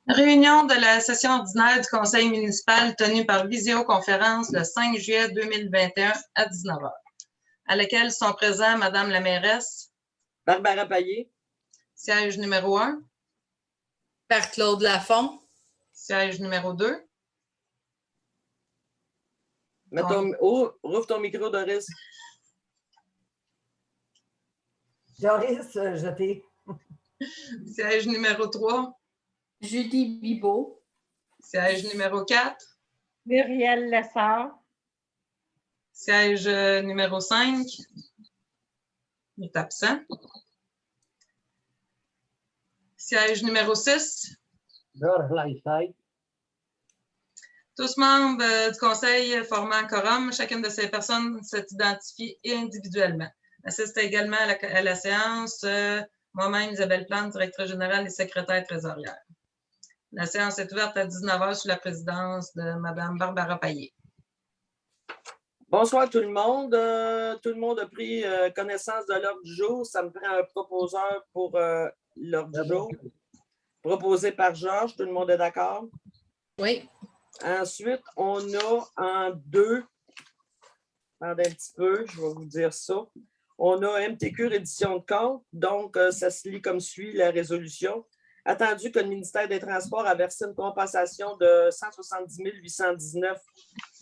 Réunion de la session ordinaire du conseil municipal tenue par visioconférence le 5 juillet 2021 à 19 h, à laquelle sont présents Madame la mairesse Barbara Payet. Siège numéro 1. Par Claude Lafont. Siège numéro 2. Rouvre ton micro, Doris. Doris, jeté. Siège numéro 3. Judy Bibeau. Siège numéro 4. Muriel Lessard. Siège numéro 5. Il est absent. Siège numéro 6. Tous membres du conseil formant un quorum, chacune de ces personnes s'est identifiée individuellement. Assiste également à la séance moi-même, Isabelle Plante, directrice générale et secrétaire trésorière. La séance est ouverte à 19 h sous la présidence de Mme Barbara Payet. Bonsoir tout le monde. Tout le monde a pris connaissance de l'ordre du jour. Ça me prend un proposeur pour l'ordre du jour. Proposé par Georges. Tout le monde est d'accord? Oui. Ensuite, on a en deux, attendez un petit peu, je vais vous dire ça. On a MTQ reddition de compte, donc ça se lit comme suit la résolution. Attendu que le ministère des Transports a versé une compensation de 170 819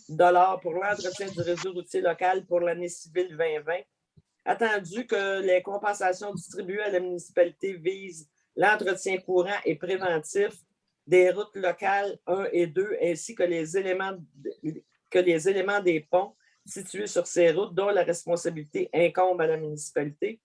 $ pour l'entretien du réseau routier local pour l'année civile 2020. Attendu que les compensations distribuées à la municipalité visent l'entretien courant et préventif des routes locales 1 et 2, ainsi que les éléments des ponts situés sur ces routes dont la responsabilité incombe à la municipalité.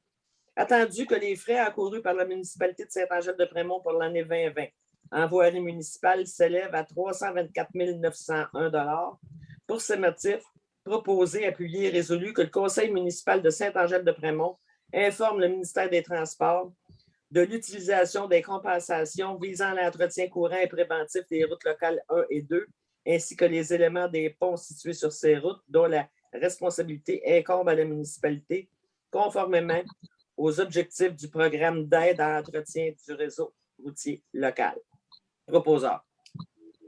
Attendu que les frais encourus par la municipalité de Saint-Angèle-de-Prémont pour l'année 2020 en voirie municipale s'élèvent à 324 901 $. Pour ces motifs, proposé, appuyé et résolu que le conseil municipal de Saint-Angèle-de-Prémont informe le ministère des Transports de l'utilisation des compensations visant l'entretien courant et préventif des routes locales 1 et 2, ainsi que les éléments des ponts situés sur ces routes dont la responsabilité incombe à la municipalité, conformément aux objectifs du programme d'aide à l'entretien du réseau routier local. Proposeur.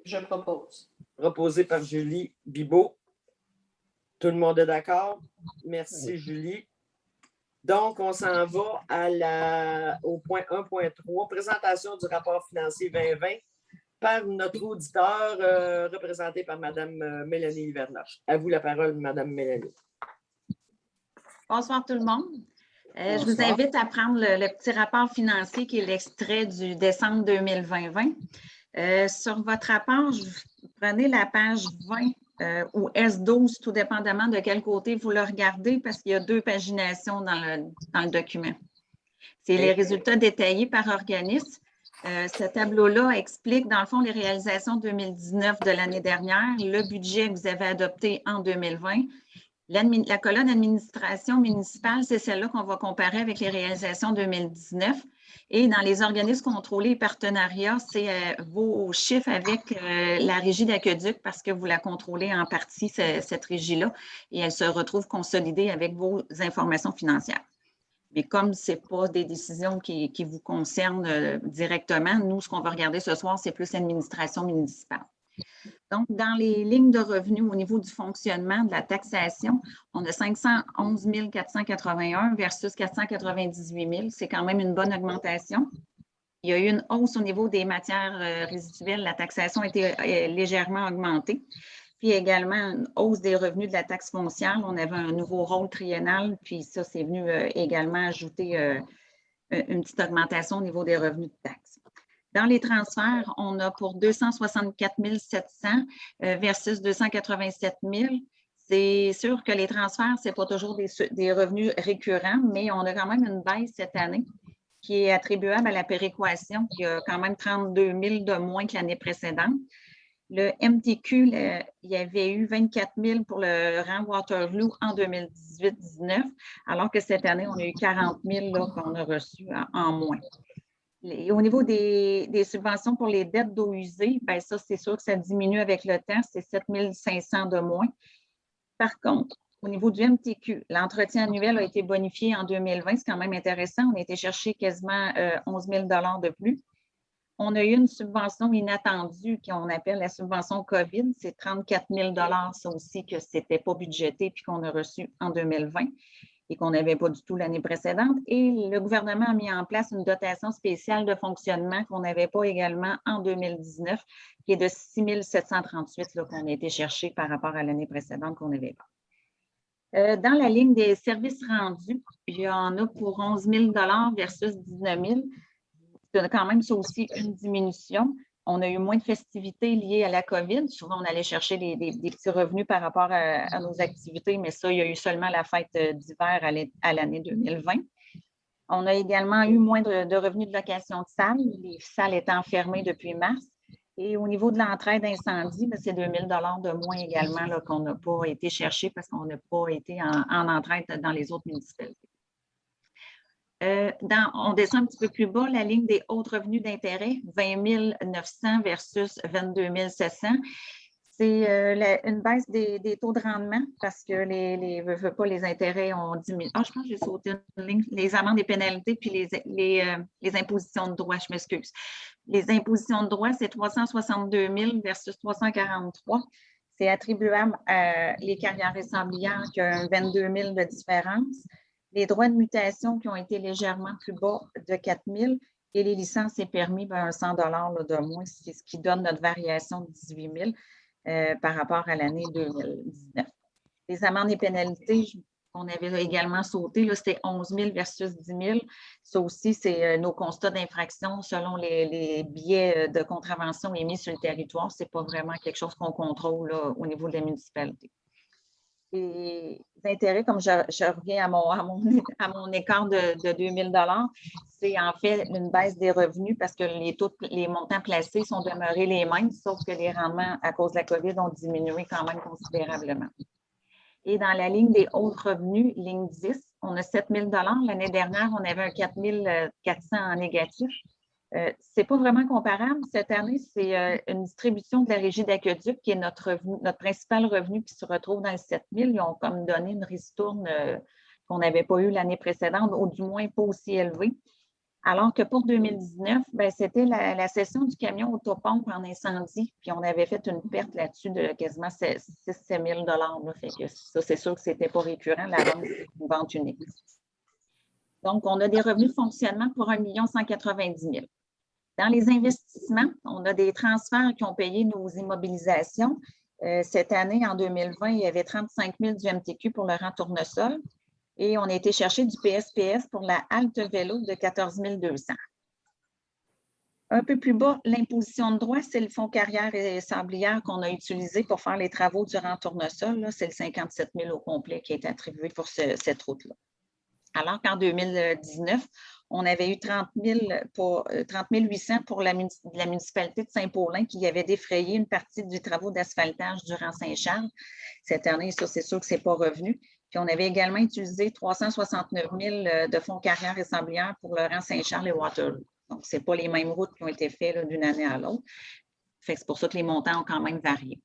Je propose. Proposé par Julie Bibeau. Tout le monde est d'accord? Merci, Julie. Donc, on s'en va au point 1.3, présentation du rapport financier 2020 par notre auditeur représenté par Mme Mélanie Vernoche. À vous la parole, Mme Mélanie. Bonsoir tout le monde. Je vous invite à prendre le petit rapport financier qui est l'extrait du décembre 2020. Sur votre rapport, prenez la page 20 ou S12, tout dépendamment de quel côté vous le regardez, parce qu'il y a deux paginations dans le document. C'est les résultats détaillés par organisme. Ce tableau-là explique, dans le fond, les réalisations 2019 de l'année dernière, le budget que vous avez adopté en 2020. La colonne administration municipale, c'est celle-là qu'on va comparer avec les réalisations 2019. Et dans les organismes contrôlés et partenariats, c'est vos chiffres avec la régie d'aqueduc parce que vous la contrôlez en partie, cette régie-là, et elle se retrouve consolidée avec vos informations financières. Mais comme ce n'est pas des décisions qui vous concernent directement, nous, ce qu'on va regarder ce soir, c'est plus l'administration municipale. Donc, dans les lignes de revenus au niveau du fonctionnement de la taxation, on a 511 481 versus 498 000. C'est quand même une bonne augmentation. Il y a eu une hausse au niveau des matières résiduelles. La taxation a été légèrement augmentée. Puis également, une hausse des revenus de la taxe foncière. On avait un nouveau rôle triennal, puis ça, c'est venu également ajouter une petite augmentation au niveau des revenus de taxes. Dans les transferts, on a pour 264 700 versus 287 000. C'est sûr que les transferts, ce n'est pas toujours des revenus récurrents, mais on a quand même une baisse cette année qui est attribuable à la péréquation, qui a quand même 32 000 de moins que l'année précédente. Le MTQ, il y avait eu 24 000 pour le rang Waterloo en 2018-19, alors que cette année, on a eu 40 000 qu'on a reçus en moins. Et au niveau des subventions pour les dettes d'eau usée, bien ça, c'est sûr que ça diminue avec le temps, c'est 7 500 de moins. Par contre, au niveau du MTQ, l'entretien annuel a été bonifié en 2020, c'est quand même intéressant. On a été chercher quasiment 11 000 $ de plus. On a eu une subvention inattendue qu'on appelle la subvention COVID. C'est 34 000 ça aussi que ce n'était pas budgété puis qu'on a reçu en 2020 et qu'on n'avait pas du tout l'année précédente. Et le gouvernement a mis en place une dotation spéciale de fonctionnement qu'on n'avait pas également en 2019, qui est de 6 738 qu'on a été chercher par rapport à l'année précédente qu'on n'avait pas. Dans la ligne des services rendus, il y en a pour 11 000 versus 19 000. C'est quand même ça aussi une diminution. On a eu moins de festivités liées à la COVID. Souvent, on allait chercher des petits revenus par rapport à nos activités, mais ça, il y a eu seulement la fête d'hiver à l'année 2020. On a également eu moins de revenus de location de salles, les salles étant fermées depuis mars. Et au niveau de l'entraide incendie, c'est 2 000 de moins également là, qu'on n'a pas été chercher parce qu'on n'a pas été en entraide dans les autres municipalités. On descend un petit peu plus bas, la ligne des autres revenus d'intérêt, 20 900 versus 22 700. C'est une baisse des taux de rendement parce que les intérêts ont diminué. Je pense que j'ai sauté une ligne. Les amendes et pénalités puis les impositions de droit, je m'excuse. Les impositions de droit, c'est 362 000 versus 343. C'est attribuable à les carrières résamblières qui ont 22 000 de différence. Les droits de mutation qui ont été légèrement plus bas de 4 000 et les licences et permis, 100 de moins, c'est ce qui donne notre variation de 18 000 par rapport à l'année 2019. Les amendes et pénalités qu'on avait également sauté, c'était 11 000 versus 10 000. Ça aussi, c'est nos constats d'infraction selon les billets de contravention émis sur le territoire. Ce n'est pas vraiment quelque chose qu'on contrôle là, au niveau de la municipalité. Les intérêts, comme je reviens à mon écart de 2 000 c'est en fait une baisse des revenus parce que les montants placés sont demeurés les mêmes, sauf que les rendements à cause de la COVID ont diminué quand même considérablement. Et dans la ligne des autres revenus, ligne 10, on a 7 000 L'année dernière, on avait un 4 400 en négatif. Ce n'est pas vraiment comparable. Cette année, c'est une distribution de la régie d'aqueduc qui est notre principal revenu qui se retrouve dans les 7 000. Ils ont comme donné une ristourne qu'on n'avait pas eu l'année précédente, ou du moins pas aussi élevée. Alors que pour 2019, c'était la cession du camion autopompe en incendie, puis on avait fait une perte là-dessus de quasiment 6 000 $. Fait que ça, c'est sûr que ce n'était pas récurrent. La vente, c'est une vente unique. Donc, on a des revenus de fonctionnement pour 1 190 000. Dans les investissements, on a des transferts qui ont payé nos immobilisations. Cette année, en 2020, il y avait 35 000 du MTQ pour le rang tournesol et on a été chercher du PSPS pour la halte vélo de 14 200. Un peu plus bas, l'imposition de droit, c'est le fonds carrière et sablière qu'on a utilisé pour faire les travaux du rang tournesol. C'est le 57 000 au complet qui est attribué pour cette route-là. Alors qu'en 2019, on avait eu 30 800 pour la municipalité de Saint-Paulin qui avait défrayé une partie du travaux d'asphaltage du rang Saint-Charles. Cette année, ça, c'est sûr que ce n'est pas revenu. Puis on avait également utilisé 369 000 de fonds carrière et sablière pour le rang Saint-Charles et Waterloo. Donc, ce n'est pas les mêmes routes qui ont été faites d'une année à l'autre. C'est pour ça que les montants ont quand même varié.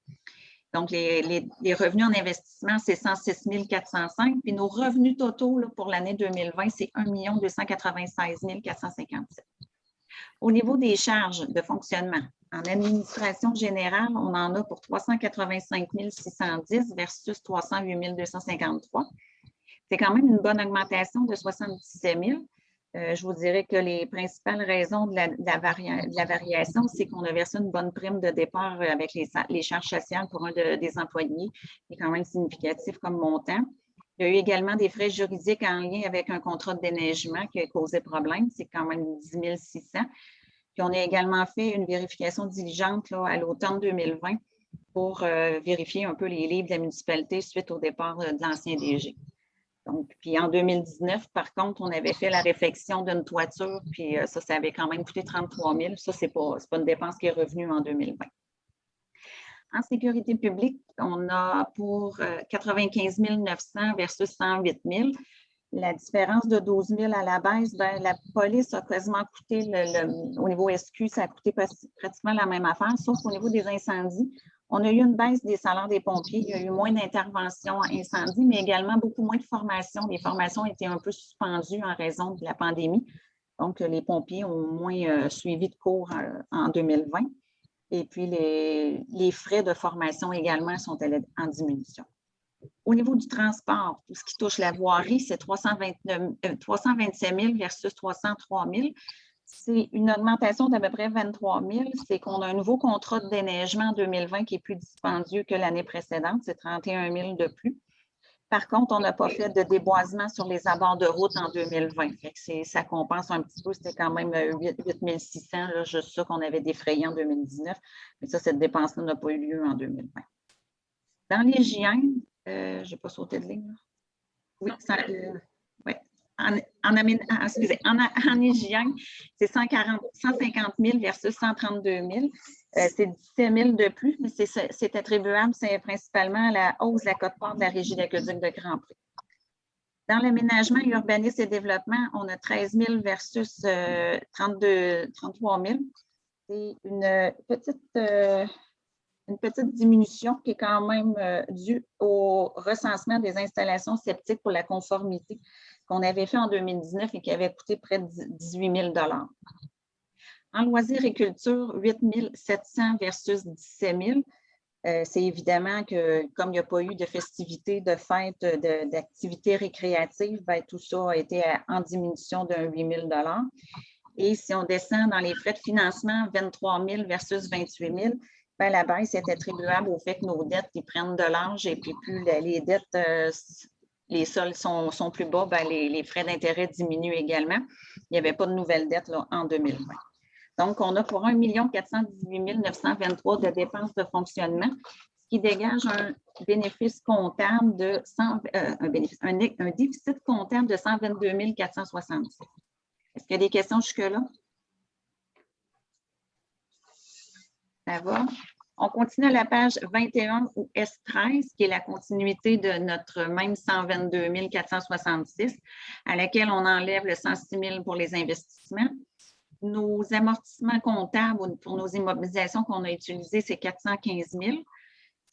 Donc, les revenus en investissement, c'est 106 405. Puis nos revenus totaux là, pour l'année 2020, c'est 1 296 457. Au niveau des charges de fonctionnement, en administration générale, on en a pour 385 610 versus 308 253. C'est quand même une bonne augmentation de 77 000. Je vous dirais que les principales raisons de la variation, c'est qu'on a versé une bonne prime de départ avec les charges sociales pour un des employés, qui est quand même significatif comme montant. Il y a eu également des frais juridiques en lien avec un contrat de déneigement qui a causé problème, c'est quand même 10 600. Puis on a également fait une vérification diligente là, à l'automne 2020 pour vérifier un peu les livres de la municipalité suite au départ de l'ancien DG. Donc, puis en 2019, par contre, on avait fait la réfection d'une toiture, puis ça avait quand même coûté 33 000. Ça, ce n'est pas une dépense qui est revenue en 2020. En sécurité publique, on a pour 95 900 versus 108 000. La différence de 12 000 à la baisse, la police a quasiment coûté, au niveau SQ, ça a coûté pratiquement la même affaire, sauf au niveau des incendies. On a eu une baisse des salaires des pompiers, il y a eu moins d'interventions en incendie, mais également beaucoup moins de formations. Les formations étaient un peu suspendues en raison de la pandémie. Donc, les pompiers ont moins suivi de cours en 2020. Et puis, les frais de formation également sont en diminution. Au niveau du transport, tout ce qui touche la voirie, c'est 327 000 versus 303 000. C'est une augmentation d'à peu près 23 000. C'est qu'on a un nouveau contrat de déneigement en 2020 qui est plus dispendieux que l'année précédente. C'est 31 000 de plus. Par contre, on n'a pas fait de déboisement sur les abords de route en 2020. Fait que ça compense un petit peu. C'était quand même 8 600, là, juste ça qu'on avait défrayé en 2019. Mais ça, cette dépense-là n'a pas eu lieu en 2020. Dans l'hygiène, je n'ai pas sauté de ligne. Là. Oui, ouais. En hygiène, c'est 150 000 versus 132 000. C'est 17 000 de plus, mais c'est attribuable, c'est principalement à la hausse de la quote-part de la Régie d'aqueduc de Grand Prix. Dans l'aménagement, urbanisme et développement, on a 13 000 versus 33 000. C'est une petite diminution qui est quand même due au recensement des installations septiques pour la conformité qu'on avait fait en 2019 et qui avait coûté près de 18 000 $. En loisirs et culture, 8 700 versus 17 000. C'est évidemment que comme il n'y a pas eu de festivités, de fêtes, d'activités récréatives, bien, tout ça a été en diminution de 8 000 $. Et si on descend dans les frais de financement, 23 000 versus 28 000, bien, la baisse est attribuable au fait que nos dettes ils prennent de l'âge et puis plus les dettes, les soldes sont plus bas, bien, les frais d'intérêt diminuent également. Il n'y avait pas de nouvelles dettes là, en 2020. Donc, on a pour 1 418 923 de dépenses de fonctionnement, ce qui dégage un bénéfice comptable de un déficit comptable de 122 466. Est-ce qu'il y a des questions jusque-là? Ça va. On continue à la page 21 ou S13, qui est la continuité de notre même 122 466, à laquelle on enlève le 106 000 pour les investissements. Nos amortissements comptables pour nos immobilisations qu'on a utilisées, c'est 415 000. Si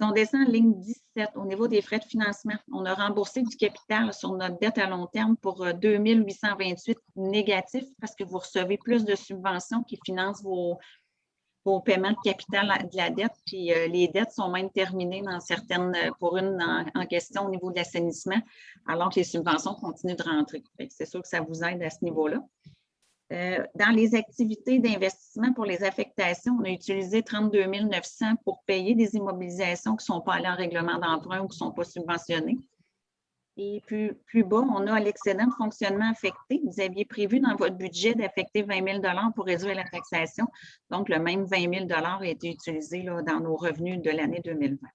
on descend en ligne 17, au niveau des frais de financement, on a remboursé du capital sur notre dette à long terme pour 2 828 négatifs parce que vous recevez plus de subventions qui financent vos paiements de capital de la dette. Puis les dettes sont même terminées dans certaines, pour une en question au niveau de l'assainissement, alors que les subventions continuent de rentrer. C'est sûr que ça vous aide à ce niveau-là. Dans les activités d'investissement pour les affectations, on a utilisé 32 900 pour payer des immobilisations qui ne sont pas allées en règlement d'emprunt ou qui ne sont pas subventionnées. Et plus bas, on a l'excédent de fonctionnement affecté. Vous aviez prévu dans votre budget d'affecter 20 000 $ pour réduire la taxation. Donc, le même 20 000 $ a été utilisé là, dans nos revenus de l'année 2020.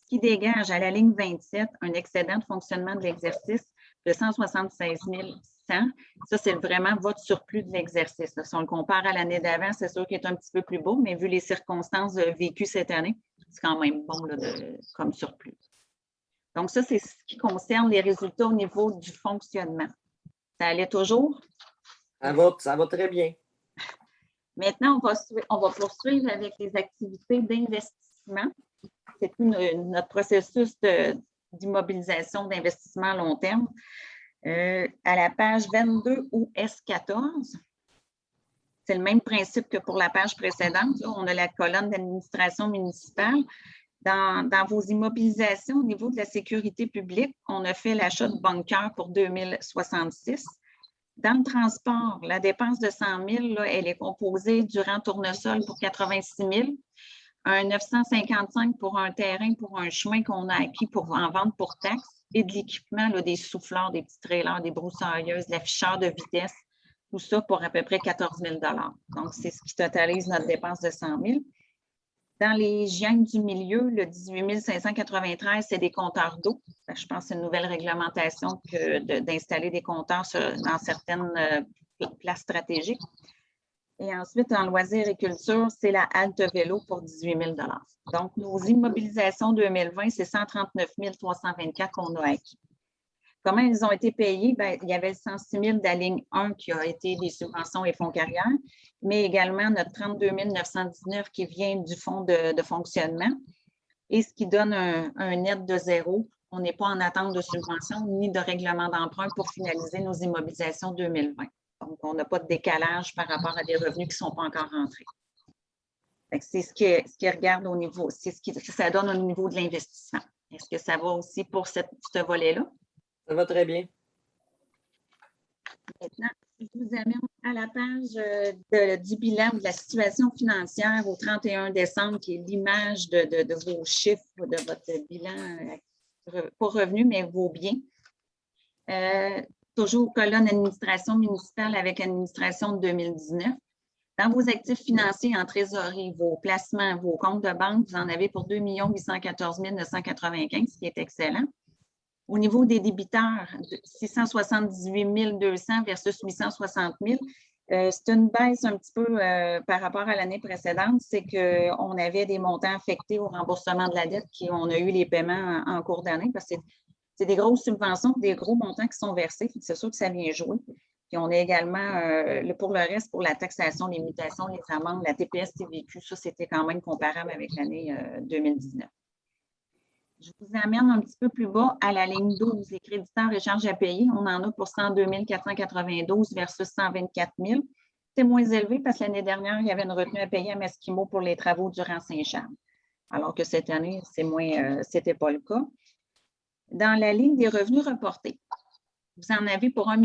Ce qui dégage à la ligne 27 un excédent de fonctionnement de l'exercice de 176 100. Ça, c'est vraiment votre surplus de l'exercice. Si on le compare à l'année d'avant, c'est sûr qu'il est un petit peu plus beau, mais vu les circonstances vécues cette année, c'est quand même bon là, comme surplus. Donc, ça, c'est ce qui concerne les résultats au niveau du fonctionnement. Ça allait toujours? Ça va très bien. Maintenant, on va poursuivre avec les activités d'investissement. C'est tout notre processus d'immobilisation, d'investissement à long terme. À la page 22 ou S14, c'est le même principe que pour la page précédente. Là, on a la colonne d'administration municipale. Dans vos immobilisations au niveau de la sécurité publique, on a fait l'achat de bunkers pour 2066. Dans le transport, la dépense de 100 000, là, elle est composée du rang tournesol pour 86 000, un 955 pour un terrain, pour un chemin qu'on a acquis en vente pour taxes, et de l'équipement, des souffleurs, des petits trailers, des broussailleuses, l'afficheur de vitesse, tout ça pour à peu près 14 000 $. Donc, c'est ce qui totalise notre dépense de 100 000. Dans les hygiènes du milieu, le 18 593, c'est des compteurs d'eau. Je pense que c'est une nouvelle réglementation d'installer des compteurs dans certaines places stratégiques. Et ensuite, en loisirs et culture, c'est la halte vélo pour 18 000 $. Donc, nos immobilisations 2020, c'est 139 324 qu'on a acquis. Comment ils ont été payés? Bien, il y avait le 106 000 de la ligne 1 qui a été des subventions et fonds carrières, mais également notre 32 919 qui vient du fonds de fonctionnement, et ce qui donne un net de zéro. On n'est pas en attente de subvention ni de règlement d'emprunt pour finaliser nos immobilisations 2020. Donc, on n'a pas de décalage par rapport à des revenus qui ne sont pas encore rentrés. C'est ce qui regarde au niveau, c'est ce que ça donne au niveau de l'investissement. Est-ce que ça va aussi pour ce volet-là? Ça va très bien. Maintenant, je vous amène à la page du bilan de la situation financière au 31 décembre, qui est l'image de vos chiffres, de votre bilan, pas revenus, mais vos biens. Toujours colonne administration municipale avec administration de 2019. Dans vos actifs financiers en trésorerie, vos placements, vos comptes de banque, vous en avez pour 2 814 995, ce qui est excellent. Au niveau des débiteurs, 678 200 versus 860 000, c'est une baisse un petit peu par rapport à l'année précédente. C'est qu'on avait des montants affectés au remboursement de la dette, on a eu les paiements en cours d'année parce que c'est des grosses subventions, des gros montants qui sont versés. C'est sûr que ça vient jouer. Puis on a également, pour le reste, pour la taxation, les mutations, les amendes, la TPS, TVQ, ça, c'était quand même comparable avec l'année 2019. Je vous amène un petit peu plus bas à la ligne 12, les créditeurs et charges à payer. On en a pour 102 492 versus 124 000. C'est moins élevé parce que l'année dernière, il y avait une retenue à payer à Masquimo pour les travaux durant Saint-Charles. Alors que cette année, c'était pas le cas. Dans la ligne des revenus reportés, vous en avez pour 1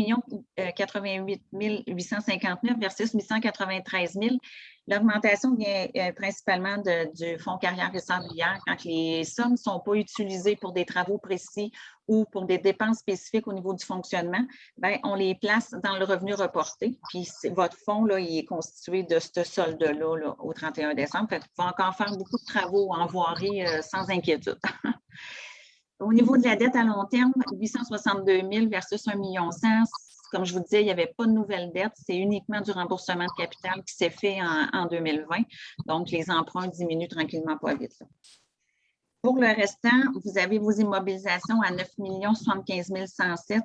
88 859 versus 893 000. L'augmentation vient principalement du Fonds carrière et sablière. Quand les sommes ne sont pas utilisées pour des travaux précis ou pour des dépenses spécifiques au niveau du fonctionnement, bien, on les place dans le revenu reporté. Puis votre fonds, là, il est constitué de ce solde-là là, au 31 décembre. Fait que vous pouvez encore faire beaucoup de travaux en voirie sans inquiétude. Au niveau de la dette à long terme, 862 000 versus 1 100 000. Comme je vous disais, il n'y avait pas de nouvelle dette. C'est uniquement du remboursement de capital qui s'est fait en 2020. Donc, les emprunts diminuent tranquillement pas vite. Là. Pour le restant, vous avez vos immobilisations à 9 75 107.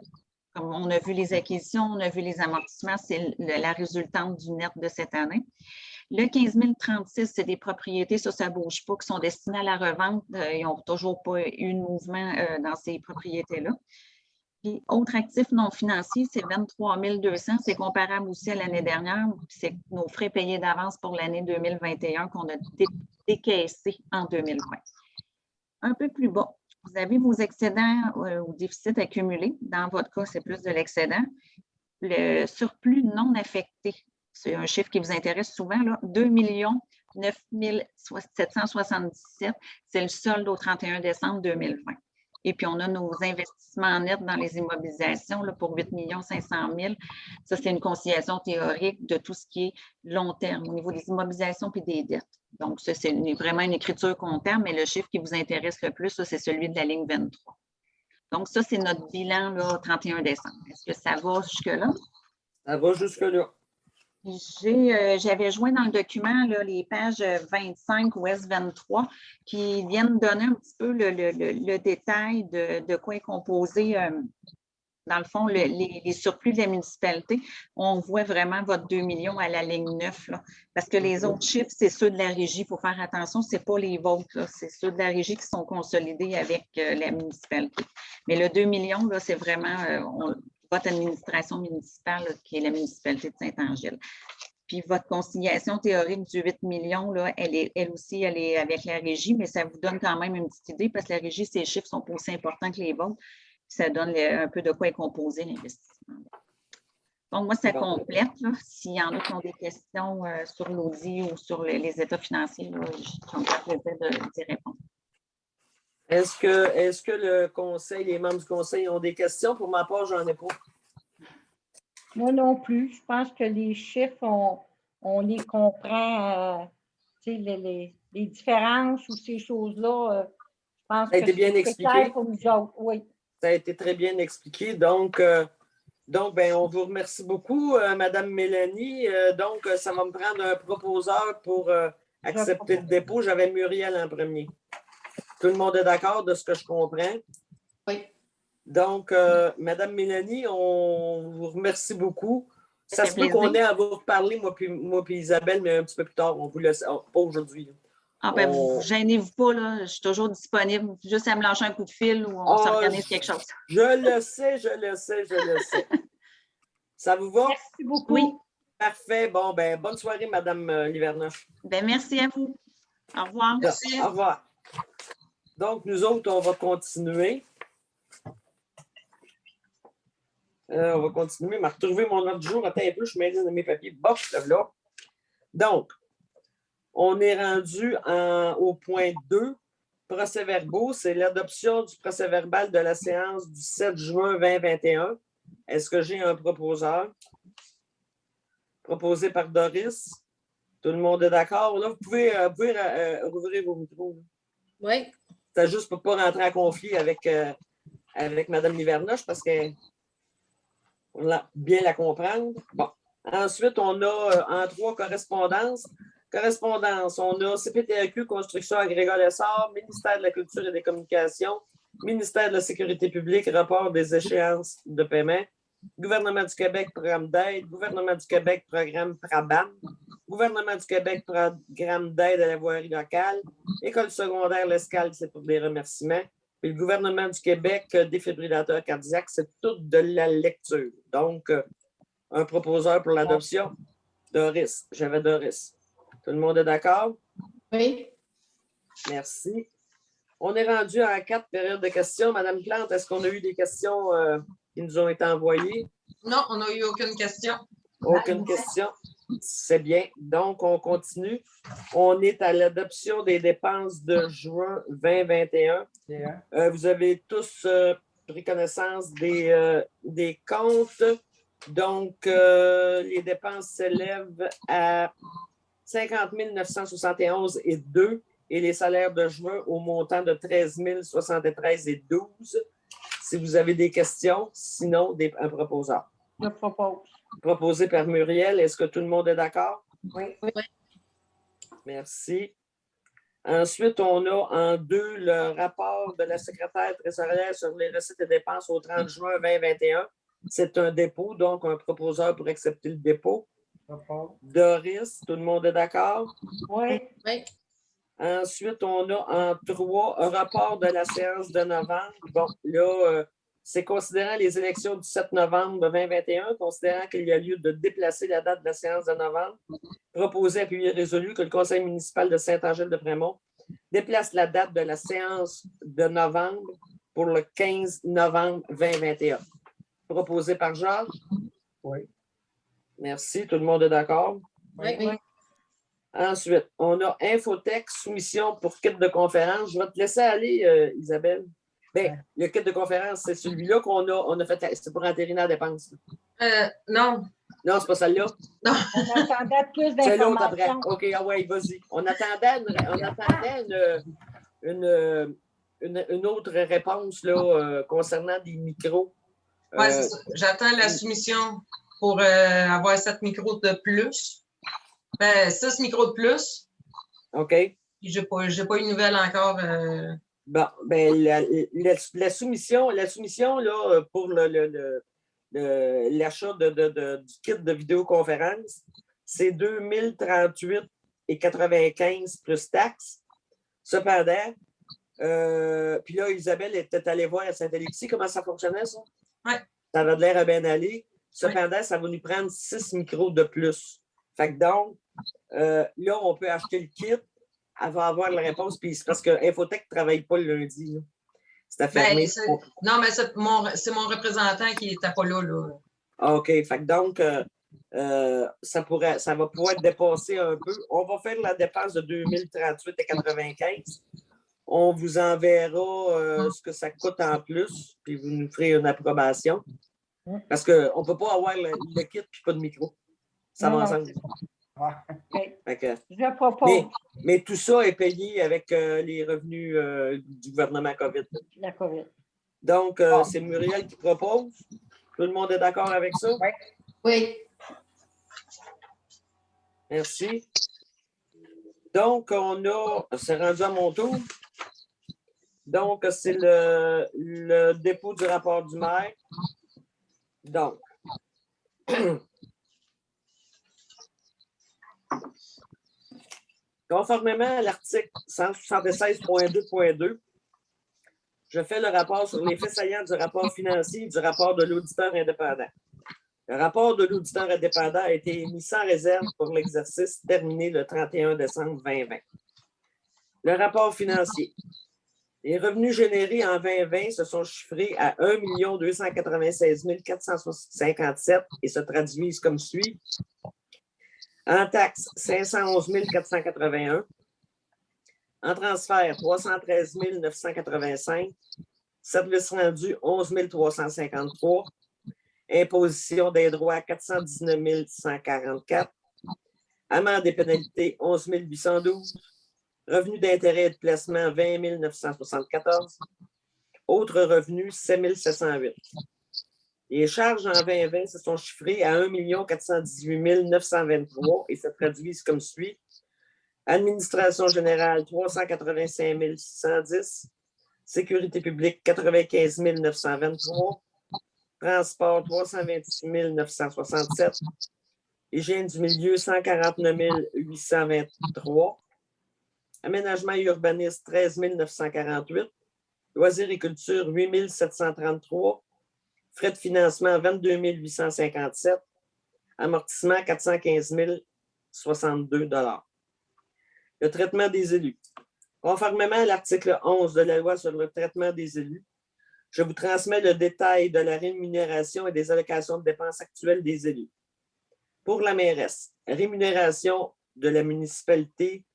Comme on a vu les acquisitions, on a vu les amortissements, c'est la résultante du net de cette année. Le 15 036, c'est des propriétés, ça ne bouge pas, qui sont destinées à la revente. Ils n'ont toujours pas eu de mouvement dans ces propriétés-là. Puis, autres actifs non financiers, c'est 23 200. C'est comparable aussi à l'année dernière. C'est nos frais payés d'avance pour l'année 2021 qu'on a décaissés en 2020. Un peu plus bas, vous avez vos excédents ou déficits accumulés. Dans votre cas, c'est plus de l'excédent. Le surplus non affecté. C'est un chiffre qui vous intéresse souvent, là. 2 9 777, c'est le solde au 31 décembre 2020. Et puis, on a nos investissements nets dans les immobilisations là, pour 8 500 000. Ça, c'est une conciliation théorique de tout ce qui est long terme au niveau des immobilisations puis des dettes. Donc, ça, c'est vraiment une écriture comptable, mais le chiffre qui vous intéresse le plus, c'est celui de la ligne 23. Donc, ça, c'est notre bilan là, au 31 décembre. Est-ce que ça va jusque-là? Ça va jusque-là. J'avais joint dans le document là, les pages 25 ou S23 qui viennent donner un petit peu le détail de quoi est composé, dans le fond, les surplus de la municipalité. On voit vraiment votre 2 millions à la ligne 9, là, parce que les autres chiffres, c'est ceux de la régie. Il faut faire attention, ce n'est pas les vôtres, c'est ceux de la régie qui sont consolidés avec la municipalité. Mais le 2 millions, c'est vraiment votre administration municipale, là, qui est la municipalité de Saint-Angèle. Puis votre conciliation théorique du 8 millions, là, elle aussi, elle est avec la régie, mais ça vous donne quand même une petite idée parce que la régie, ses chiffres sont pas aussi importants que les vôtres. Puis ça donne un peu de quoi est composé l'investissement. Donc, moi, ça complète. S'il y en a qui ont des questions sur l'audit ou sur les états financiers, je me fais plaisir d'y répondre. Est-ce que le conseil, les membres du conseil ont des questions? Pour ma part, j'en ai pas. Moi non plus. Je pense que les chiffres, on les comprend, les différences ou ces choses-là. Je pense ça a été bien expliqué. Clair pour nous autres, oui. Ça a été très bien expliqué. Donc ben, on vous remercie beaucoup, Mme Mélanie. Donc, ça va me prendre un proposeur pour accepter le dépôt. J'avais Muriel en premier. Tout le monde est d'accord de ce que je comprends? Oui. Donc, Mme Mélanie, on vous remercie beaucoup. Ça se peut plaisir. qu'on ait à vous reparler, moi puis Isabelle, mais un petit peu plus tard. On vous laisse, pas aujourd'hui. Ah ben, gênez-vous pas, là. Je suis toujours disponible. Juste à me lâcher un coup de fil ou on s'organise quelque chose. Je le sais. Ça vous va? Merci beaucoup. Oui. Parfait. Bon, ben, bonne soirée, Madame Livernoche. Ben, merci à vous. Au revoir. Merci. Au revoir. Donc, nous autres, on va continuer. On va continuer. Je vais retrouver mon ordre du jour. Attends un peu, je mets dans mes papiers. Bon, là. Donc, on est rendu au point 2. Procès-verbaux, c'est l'adoption du procès-verbal de la séance du 7 juin 2021. Est-ce que j'ai un proposeur? Proposé par Doris. Tout le monde est d'accord? Là, vous pouvez rouvrir vos micros. Oui. C'est juste pour ne pas rentrer en conflit avec Mme Livernoche parce qu'on va bien la comprendre. Bon. Ensuite, on a en 3 correspondances. Correspondance, on a CPTAQ, Construction Agrégole Essor, Ministère de la Culture et des Communications, Ministère de la Sécurité publique, rapport des échéances de paiement, Gouvernement du Québec, programme d'aide, Gouvernement du Québec, programme PRABAM, Gouvernement du Québec, programme d'aide à la voirie locale, École secondaire L'Escale, c'est pour des remerciements, puis le Gouvernement du Québec, défibrillateur cardiaque, c'est tout de la lecture. Donc, un proposeur pour l'adoption, Doris. J'avais Doris. Tout le monde est d'accord? Oui. Merci. On est rendu à 4 périodes de questions. Madame Plante, est-ce qu'on a eu des questions qui nous ont été envoyées? Non, on n'a eu aucune question. Aucune question. C'est bien. Donc, on continue. On est à l'adoption des dépenses de juin 2021. Vous avez tous pris connaissance des comptes. Donc, les dépenses s'élèvent à 50 971,2 et les salaires de juin au montant de 13 073,12. Si vous avez des questions, sinon un proposeur. Je propose. Proposé par Muriel. Est-ce que tout le monde est d'accord? Oui. Merci. Ensuite, on a en 2 le rapport de la secrétaire trésorière sur les recettes et dépenses au 30 juin 2021. C'est un dépôt, donc un proposeur pour accepter le dépôt. Doris, tout le monde est d'accord? Oui. Oui. Ensuite, on a en 3 un rapport de la séance de novembre. Bon, là, c'est considérant les élections du 7 novembre 2021, considérant qu'il y a lieu de déplacer la date de la séance de novembre, proposé, appuyé, résolu que le conseil municipal de Saint-Angèle-de-Prémont déplace la date de la séance de novembre pour le 15 novembre 2021. Proposé par Georges? Oui. Merci, tout le monde est d'accord? Oui. Ensuite, on a Infotech, soumission pour kit de conférence. Je vais te laisser aller, Isabelle. Bien, le kit de conférence, c'est celui-là qu'on a fait. C'est pour entériner la dépense. Non. Non, c'est pas celle-là. On attendait plus C'est l'autre après. d'informations. OK, ah ouais, vas-y. On attendait une autre réponse là, concernant des micros. Oui, c'est ça. J'attends la soumission pour avoir 7 micros de plus. 6 micros de plus. OK. Je n'ai pas eu de nouvelles encore. Bon, ben, la soumission là, pour l'achat du kit de vidéoconférence, c'est 2038,95 plus taxes. Cependant, puis là, Isabelle était allée voir à Saint-Alexis comment ça fonctionnait, ça? Oui. Ça avait l'air à bien aller. Cependant, ça va nous prendre 6 micros de plus. Fait que donc, là, on peut acheter le kit. Elle va avoir la réponse, puis c'est parce que Infotech ne travaille pas le lundi. Là. C'est fermé. Non, mais c'est mon représentant qui n'était pas là. Ah, OK. Fait que donc, ça va pouvoir être dépassé un peu. On va faire la dépense de 2038,95. On vous enverra ce que ça coûte en plus, puis vous nous ferez une approbation. Parce qu'on ne peut pas avoir le kit et pas de micro. Ça va ensemble. Fait que, Je propose. mais tout ça est payé avec les revenus du gouvernement COVID. La COVID. Donc, c'est Muriel qui propose. Tout le monde est d'accord avec ça? Oui. Merci. Donc, c'est rendu à mon tour. Donc, c'est le dépôt du rapport du maire. Donc, conformément à l'article 176.2.2, je fais le rapport sur les faits saillants du rapport financier et du rapport de l'auditeur indépendant. Le rapport de l'auditeur indépendant a été émis sans réserve pour l'exercice terminé le 31 décembre 2020. Le rapport financier. Les revenus générés en 2020 se sont chiffrés à 1 296 457 et se traduisent comme suit. En taxes, 511 481. En transfert, 313 985. Services rendus, 11 353. Imposition des droits, 419 144. Amendes et pénalités, 11 812. Revenus d'intérêt et de placement, 20 974. Autres revenus, 7 708. Les charges en 2020 se sont chiffrées à 1 418 923 et se traduisent comme suit. Administration générale, 385 610. Sécurité publique, 95 923. Transport, 326 967. Hygiène du milieu, 149 823. Aménagement et urbanisme, 13 948. Loisirs et culture, 8 733. Frais de financement, 22 857. Amortissement, 415 062 $. Le traitement des élus. Conformément à l'article 11 de la loi sur le traitement des élus, je vous transmets le détail de la rémunération et des allocations de dépenses actuelles des élus. Pour la mairesse, rémunération de la municipalité,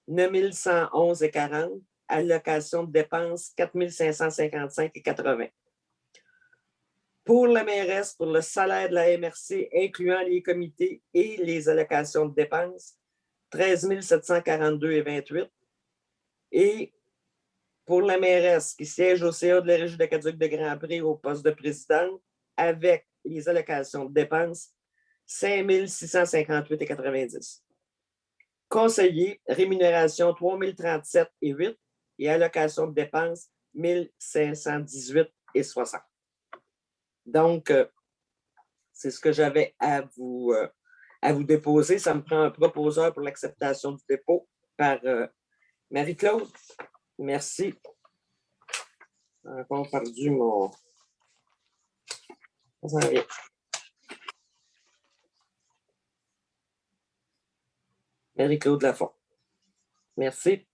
9 111,40. Allocation de dépenses, 4 555,80. Pour la mairesse, pour le salaire de la MRC, incluant les comités et les allocations de dépenses, 13 742,28. Et pour la mairesse qui siège au CA de la Régie de Caduc de Grand-Pré au poste de présidente, avec les allocations de dépenses, 5 658,90. Conseiller, rémunération 3 037,08 et allocation de dépenses 1 518,60. Donc, c'est ce que j'avais à vous déposer. Ça me prend un proposeur pour l'acceptation du dépôt par Marie-Claude. Merci. J'ai encore perdu mon... Ça s'en vient. Marie-Claude Lafont. Merci.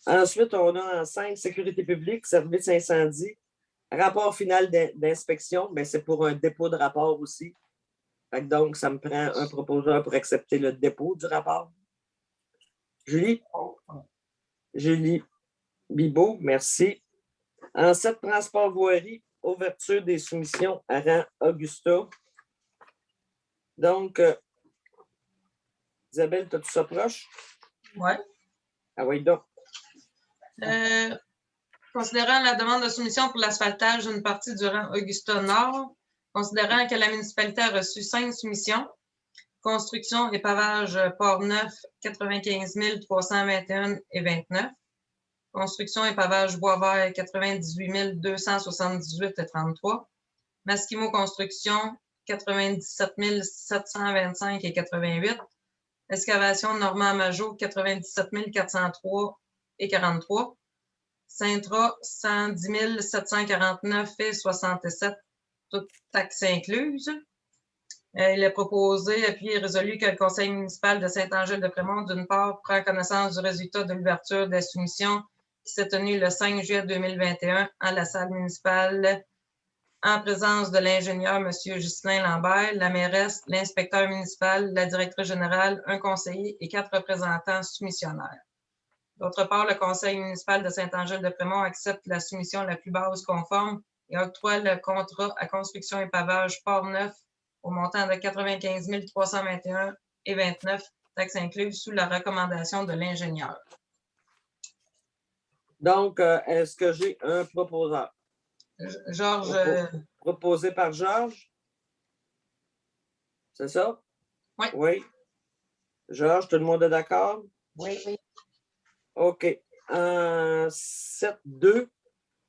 Ensuite, on a en 5, sécurité publique, service incendie. Rapport final d'inspection, ben c'est pour un dépôt de rapport aussi. Donc, ça me prend un proposeur pour accepter le dépôt du rapport. Julie? Julie Bibeau, merci. En 7, transport voirie, ouverture des soumissions à rang Augusta. Donc, Isabelle, as-tu ça proche? Oui. Ah oui, donc. Considérant la demande de soumission pour l'asphaltage d'une partie du rang Augusta Nord, considérant que la municipalité a reçu 5 soumissions, construction et pavage Port-Neuf, 95 321,29. Construction et pavage Boisvert, 98 278,33. Masquimo Construction, 97 725,88. Excavation Normand Majot, 97 403,43. Saint-Trat, 110 749,67, toutes taxes incluses. Il est proposé, appuyé et résolu que le conseil municipal de Saint-Angèle-de-Prémont, d'une part, prend connaissance du résultat de l'ouverture des soumissions qui s'est tenue le 5 juillet 2021 à la salle municipale en présence de l'ingénieur M. Ghislain Lambert, la mairesse, l'inspecteur municipal, la directrice générale, un conseiller et 4 représentants soumissionnaires. D'autre part, le conseil municipal de Saint-Angèle-de-Prémont accepte la soumission la plus basse conforme et octroie le contrat à construction et pavage Port-Neuf au montant de 95 321,29, taxes incluses, sous la recommandation de l'ingénieur. Donc, est-ce que j'ai un proposeur? Georges. Proposé par Georges? C'est ça? Oui. Oui. Georges, tout le monde est d'accord? Oui, oui. OK. 7.2,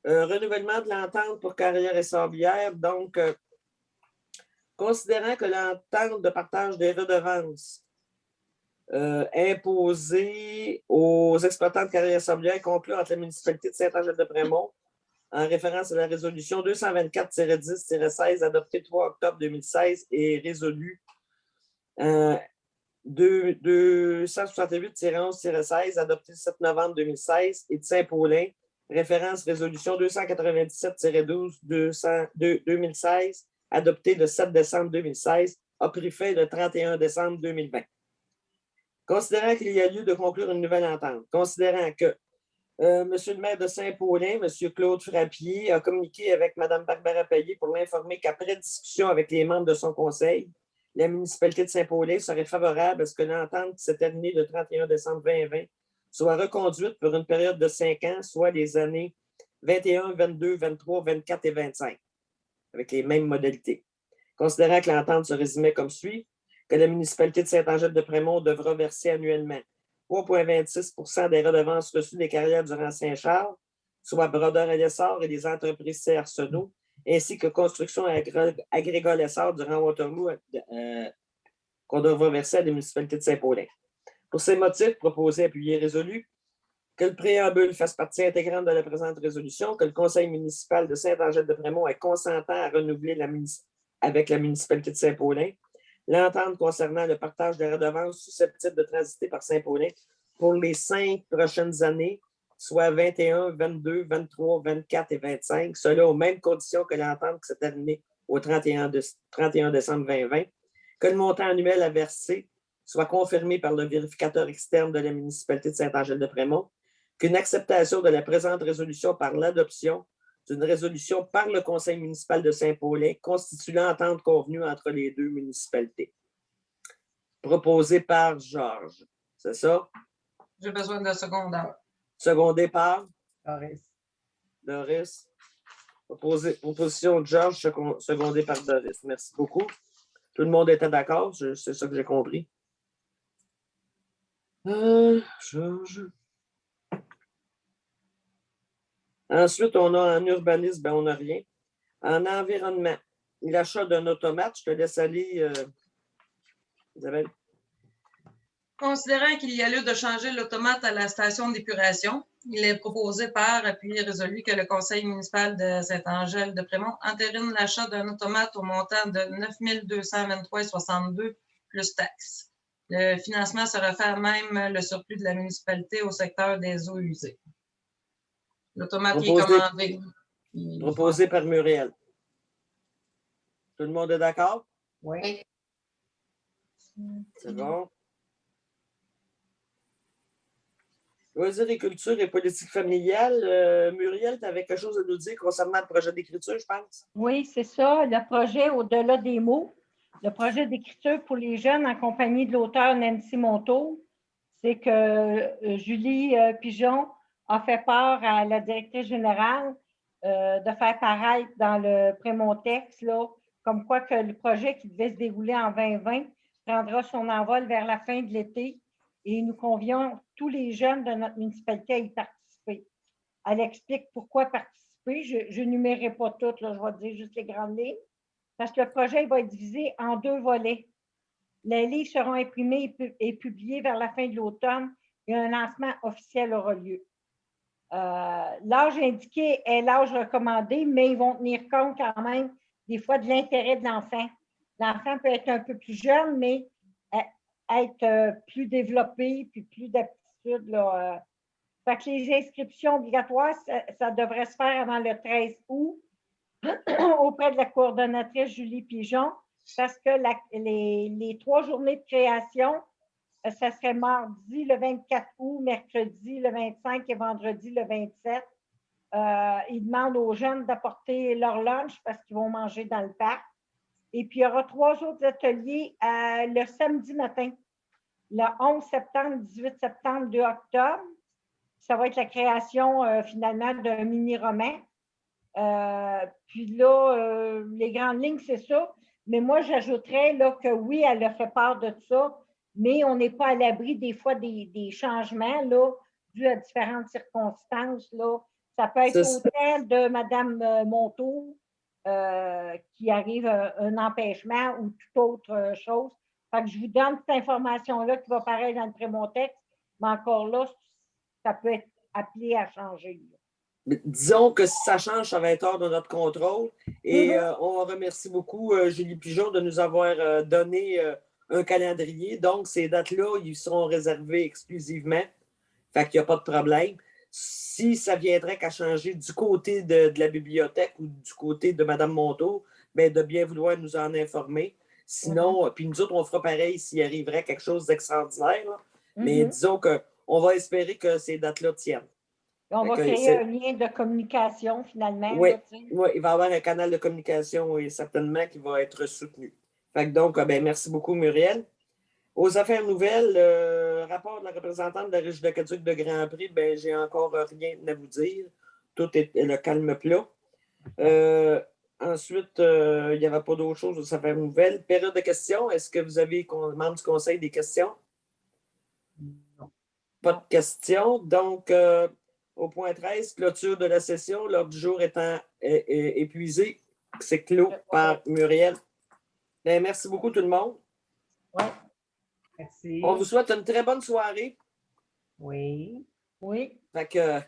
renouvellement de l'entente pour carrière et sablière. Donc, considérant que l'entente de partage des redevances imposée aux exploitants de carrière et sablière conclue entre la municipalité de Saint-Angèle-de-Prémont, en référence à la résolution 224-10-16 adoptée le 3 octobre 2016 et résolue 268-11-16 adoptée le 7 novembre 2016 et de Saint-Paulin, référence résolution 297-12-2016 adoptée le 7 décembre 2016, a pris fin le 31 décembre 2020. Considérant qu'il y a lieu de conclure une nouvelle entente, considérant que Monsieur le maire de Saint-Paulin, Monsieur Claude Frappier, a communiqué avec Mme Barbara Payet pour l'informer qu'après discussion avec les membres de son conseil, la municipalité de Saint-Paulin serait favorable à ce que l'entente qui s'est terminée le 31 décembre 2020 soit reconduite pour une période de 5 ans, soit les années 21, 22, 23, 24 et 25, avec les mêmes modalités. Considérant que l'entente se résumait comme suit, que la municipalité de Saint-Angèle-de-Prémont devra verser annuellement 3,26 % des redevances reçues des carrières du rang Saint-Charles, soit Brodeur et Lessard et les entreprises C. Arsenault, ainsi que Construction Agrégole Lessard du rang Waterloo qu'on devra verser à la municipalité de Saint-Paulin. Pour ces motifs, proposés, appuyés, résolus, que le préambule fasse partie intégrante de la présente résolution, que le conseil municipal de Saint-Angèle-de-Prémont est consentant à renouveler avec la municipalité de Saint-Paulin l'entente concernant le partage des redevances susceptibles de transiter par Saint-Paulin pour les 5 prochaines années, soit 21, 22, 23, 24 et 25, cela aux mêmes conditions que l'entente qui s'est terminée au 31 décembre 2020, que le montant annuel à verser soit confirmé par le vérificateur externe de la municipalité de Saint-Angèle-de-Prémont, qu'une acceptation de la présente résolution par l'adoption d'une résolution par le conseil municipal de Saint-Paulin constitue l'entente convenue entre les deux municipalités. Proposé par Georges. C'est ça? J'ai besoin d'un secondeur. Secondé par Doris. Doris. Proposition de Georges, secondé par Doris. Merci beaucoup. Tout le monde était d'accord? C'est ça que j'ai compris. Georges. Ensuite, on a en urbanisme, on n'a rien. En environnement, l'achat d'un automate, je te laisse aller, Isabelle. Considérant qu'il y a lieu de changer l'automate à la station d'épuration, il est proposé par appui et résolu que le conseil municipal de Saint-Angèle-de-Prémont entérine l'achat d'un automate au montant de 9 223,62 plus taxes. Le financement se réfère même le surplus de la municipalité au secteur des eaux usées. L'automate qui est commandé. Proposé par Muriel. Tout le monde est d'accord? Oui. C'est bon. Loisirs et culture et politique familiale. Muriel, tu avais quelque chose à nous dire concernant le projet d'écriture, je pense? Oui, c'est ça, le projet Au-delà des mots. Le projet d'écriture pour les jeunes en compagnie de l'auteur Nancy Montault, c'est que Julie Pigeon a fait part à la directrice générale de faire paraître dans le Prémontex, là, comme quoi que le projet qui devait se dérouler en 2020 prendra son envol vers la fin de l'été et nous convions tous les jeunes de notre municipalité à y participer. Elle explique pourquoi participer. Je n'énumérerai pas toutes, là, je vais dire juste les grandes lignes, parce que le projet va être divisé en 2 volets. Les livres seront imprimés et publiés vers la fin de l'automne et un lancement officiel aura lieu. L'âge indiqué est l'âge recommandé, mais ils vont tenir compte quand même des fois de l'intérêt de l'enfant. L'enfant peut être un peu plus jeune, mais être plus développé puis plus d'aptitude. Fait que les inscriptions obligatoires, ça devrait se faire avant le 13 août auprès de la coordonnatrice Julie Pigeon, parce que les 3 journées de création, ça serait mardi le 24 août, mercredi le 25 et vendredi le 27. Ils demandent aux jeunes d'apporter leur lunch parce qu'ils vont manger dans le parc. Et puis, il y aura 3 autres ateliers le samedi matin, le 11 septembre, 18 septembre, 2 octobre. Ça va être la création finalement d'un mini-roman. Puis là, les grandes lignes, c'est ça. Mais moi, j'ajouterais là, que oui, elle a fait part de ça, mais on n'est pas à l'abri des fois des changements là, dus à différentes circonstances. Là. Ça peut être autant de Mme Montault qui arrive un empêchement ou toute autre chose. Fait que je vous donne cette information-là qui va paraître dans le Prémontex, mais encore là, ça peut être appelé à changer. Disons que si ça change, ça va être hors de notre contrôle. Et on remercie beaucoup Julie Pigeon de nous avoir donné un calendrier. Donc, ces dates-là, ils seront réservées exclusivement. Fait qu'il n'y a pas de problème. Si ça viendrait qu'à changer du côté de la bibliothèque ou du côté de Mme Monteau, bien, de bien vouloir nous en informer. Sinon, puis nous autres, on fera pareil s'il arriverait quelque chose d'extraordinaire. Là. Mais disons qu'on va espérer que ces dates-là tiennent. On va Fait que créer c'est- un lien de communication finalement. Oui, là, tu sais. oui, il va y avoir un canal de communication et certainement qui va être soutenu. Fait que donc, ben, merci beaucoup, Muriel. Aux affaires nouvelles, rapport de la représentante de la Régie de Caduc de Grand Prix, ben, j'ai encore rien à vous dire. Tout est le calme plat. Ensuite, il n'y avait pas d'autre chose aux affaires nouvelles. Période de questions, est-ce que vous avez, membre du conseil, des questions? Pas de questions. Donc, au point 13, clôture de la session, l'ordre du jour étant épuisé, c'est clos par Muriel. Ben, merci beaucoup tout le monde. Merci. On vous souhaite une très bonne soirée. Oui. Oui. Fait que,